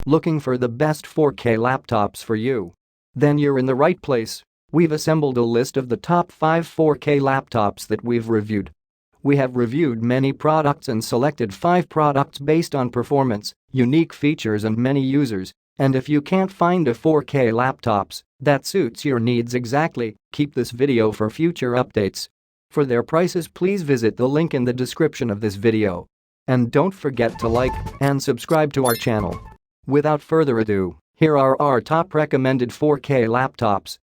Looking for the best 4K laptops for you? Then you're in the right place. We've assembled a list of the top 5 4K laptops that we've reviewed. We have reviewed many products and selected 5 products based on performance, unique features and many users. And if you can't find a 4K laptops that suits your needs exactly, keep this video for future updates. For their prices, please visit the link in the description of this video. And don't forget to like and subscribe to our channel. Without further ado, here are our top recommended 4K laptops.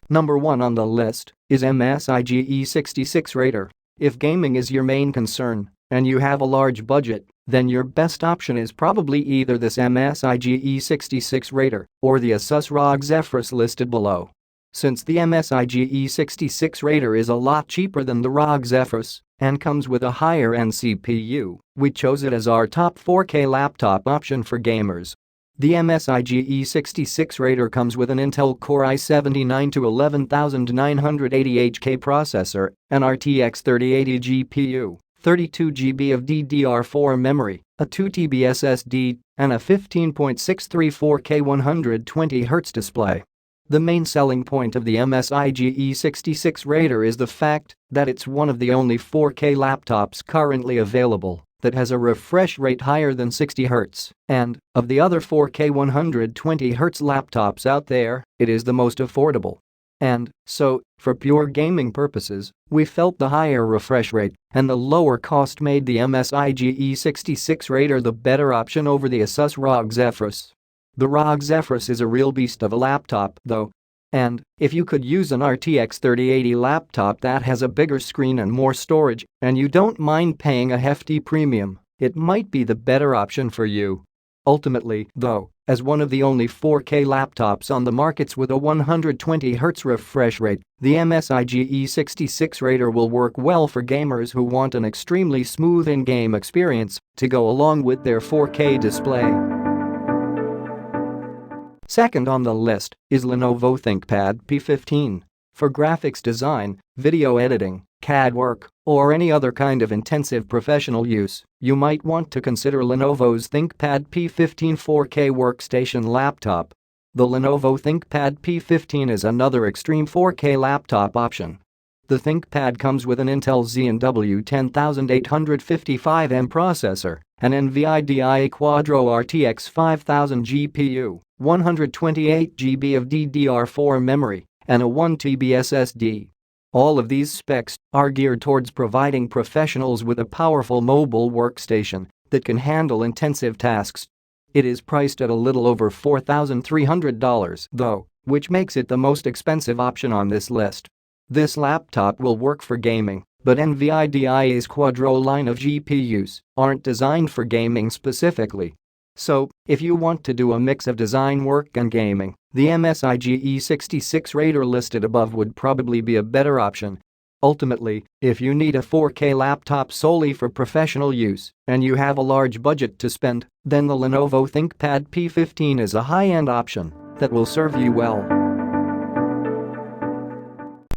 Number 1 on the list is MSI GE66 Raider. If gaming is your main concern and you have a large budget, then your best option is probably either this MSI GE66 Raider or the ASUS ROG Zephyrus listed below. Since the MSI GE66 Raider is a lot cheaper than the ROG Zephyrus and comes with a higher-end CPU, we chose it as our top 4K laptop option for gamers. The MSI GE66 Raider comes with an Intel Core i7-11980HK processor, an RTX 3080 GPU, 32 GB of DDR4 memory, a 2 TB SSD, and a 15.63 4K 120Hz display. The main selling point of the MSI GE66 Raider is the fact that it's one of the only 4K laptops currently available that has a refresh rate higher than 60 Hz, and, of the other 4K 120 Hz laptops out there, it is the most affordable. And so, for pure gaming purposes, we felt the higher refresh rate and the lower cost made the MSI GE66 Raider the better option over the ASUS ROG Zephyrus. The ROG Zephyrus is a real beast of a laptop, though. And if you could use an RTX 3080 laptop that has a bigger screen and more storage, and you don't mind paying a hefty premium, it might be the better option for you. Ultimately, though, as one of the only 4K laptops on the markets with a 120 Hz refresh rate, the MSI GE66 Raider will work well for gamers who want an extremely smooth in-game experience to go along with their 4K display. Second on the list is Lenovo ThinkPad P15. For graphics design, video editing, CAD work, or any other kind of intensive professional use, you might want to consider Lenovo's ThinkPad P15 4K workstation laptop. The Lenovo ThinkPad P15 is another extreme 4K laptop option. The ThinkPad comes with an Intel Xeon W10855M processor, an NVIDIA Quadro RTX 5000 GPU, 128 GB of DDR4 memory, and a 1 TB SSD. All of these specs are geared towards providing professionals with a powerful mobile workstation that can handle intensive tasks. It is priced at a little over $4,300, though, which makes it the most expensive option on this list. This laptop will work for gaming, but NVIDIA's Quadro line of GPUs aren't designed for gaming specifically. So, if you want to do a mix of design work and gaming, the MSI GE66 Raider listed above would probably be a better option. Ultimately, if you need a 4K laptop solely for professional use and you have a large budget to spend, then the Lenovo ThinkPad P15 is a high-end option that will serve you well.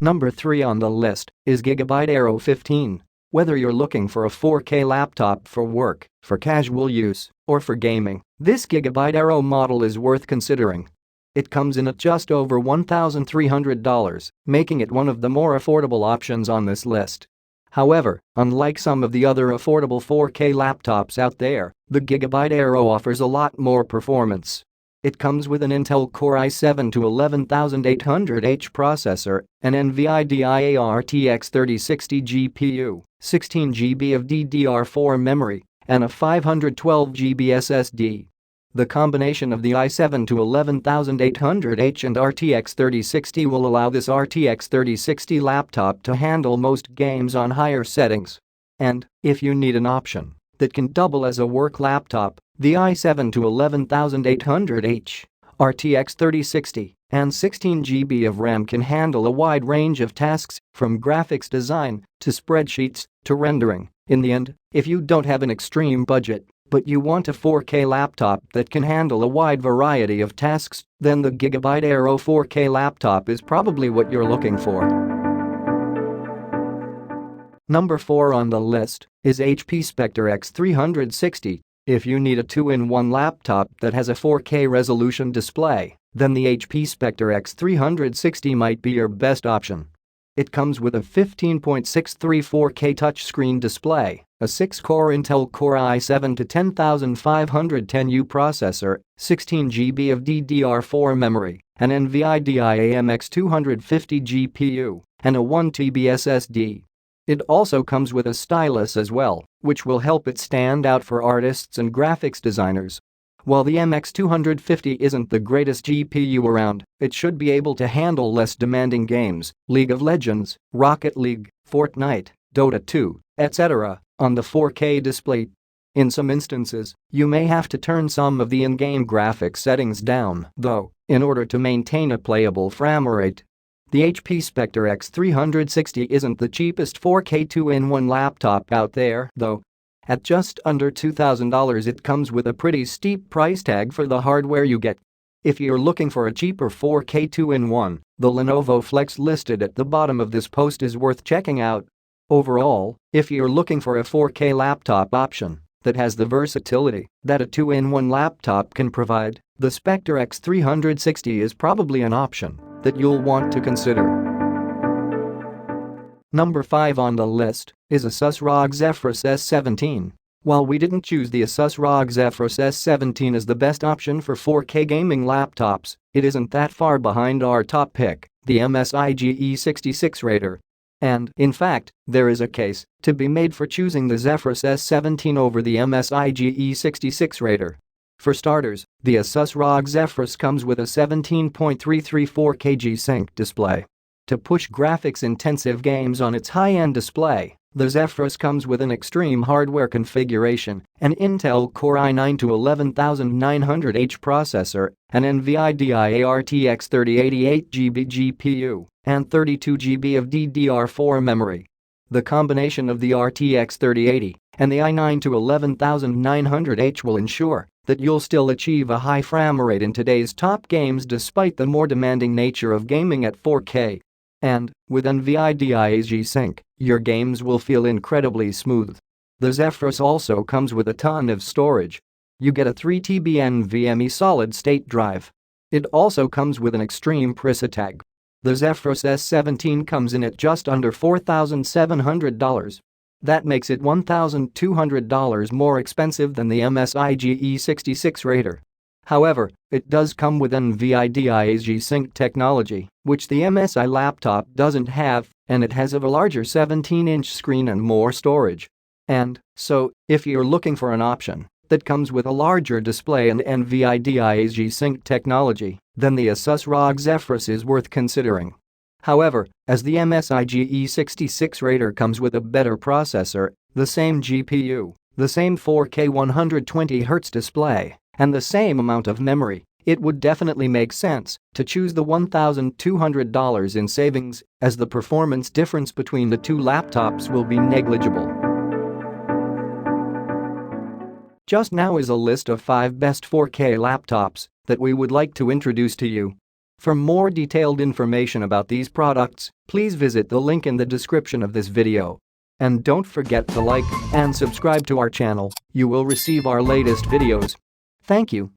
Number 3 on the list is GIGABYTE AERO 15. Whether you're looking for a 4K laptop for work, for casual use, or for gaming, this GIGABYTE AERO model is worth considering. It comes in at just over $1,300, making it one of the more affordable options on this list. However, unlike some of the other affordable 4K laptops out there, the GIGABYTE AERO offers a lot more performance. It comes with an Intel Core i7-11800H processor, an NVIDIA RTX 3060 GPU, 16 GB of DDR4 memory, and a 512 GB SSD. The combination of the i7-11800H and RTX 3060 will allow this RTX 3060 laptop to handle most games on higher settings. And, if you need an option that can double as a work laptop, the i7-11800H, RTX 3060, and 16 GB of RAM can handle a wide range of tasks, from graphics design to spreadsheets to rendering. In the end, if you don't have an extreme budget, but you want a 4K laptop that can handle a wide variety of tasks, then the GIGABYTE AERO 4K laptop is probably what you're looking for. Number 4 on the list is HP Spectre X360. If you need a 2-in-1 laptop that has a 4K resolution display, then the HP Spectre X360 might be your best option. It comes with a 15.634K touchscreen display, a 6-core Intel Core i7-10510U processor, 16GB of DDR4 memory, an NVIDIA MX250 GPU, and a 1TB SSD. It also comes with a stylus as well, which will help it stand out for artists and graphics designers. While the MX250 isn't the greatest GPU around, it should be able to handle less demanding games, League of Legends, Rocket League, Fortnite, Dota 2, etc., on the 4K display. In some instances, you may have to turn some of the in-game graphics settings down, though, in order to maintain a playable frame rate. The HP Spectre X360 isn't the cheapest 4K 2-in-1 laptop out there, though. At just under $2,000 it comes with a pretty steep price tag for the hardware you get. If you're looking for a cheaper 4K 2-in-1, the Lenovo Flex listed at the bottom of this post is worth checking out. Overall, if you're looking for a 4K laptop option that has the versatility that a 2-in-1 laptop can provide, the Spectre X360 is probably an option that you'll want to consider. Number 5 on the list is ASUS ROG Zephyrus S17. While we didn't choose the ASUS ROG Zephyrus S17 as the best option for 4K gaming laptops, it isn't that far behind our top pick, the MSI GE66 Raider. And, in fact, there is a case to be made for choosing the Zephyrus S17 over the MSI GE66 Raider. For starters, the ASUS ROG Zephyrus comes with a 17.334K G-Sync display. To push graphics-intensive games on its high-end display, the Zephyrus comes with an extreme hardware configuration, an Intel Core i9-11900H processor, an NVIDIA RTX 3080 GPU, and 32GB of DDR4 memory. The combination of the RTX 3080 and the i9-11900H will ensure that you'll still achieve a high frame rate in today's top games despite the more demanding nature of gaming at 4K. And, with NVIDIA G-Sync, your games will feel incredibly smooth. The Zephyrus also comes with a ton of storage. You get a 3TB NVMe solid-state drive. It also comes with an extreme price tag. The Zephyrus S17 comes in at just under $4,700. That makes it $1,200 more expensive than the MSI GE66 Raider. However, it does come with NVIDIA G-Sync technology, which the MSI laptop doesn't have, and it has a larger 17-inch screen and more storage. And so, if you're looking for an option that comes with a larger display and NVIDIA G-Sync technology, then the ASUS ROG Zephyrus is worth considering. However, as the MSI GE66 Raider comes with a better processor, the same GPU, the same 4K 120Hz display, and the same amount of memory, it would definitely make sense to choose the $1,200 in savings, as the performance difference between the two laptops will be negligible. Just now is a list of 5 best 4K laptops that we would like to introduce to you. For more detailed information about these products, please visit the link in the description of this video. And don't forget to like and subscribe to our channel. You will receive our latest videos. Thank you.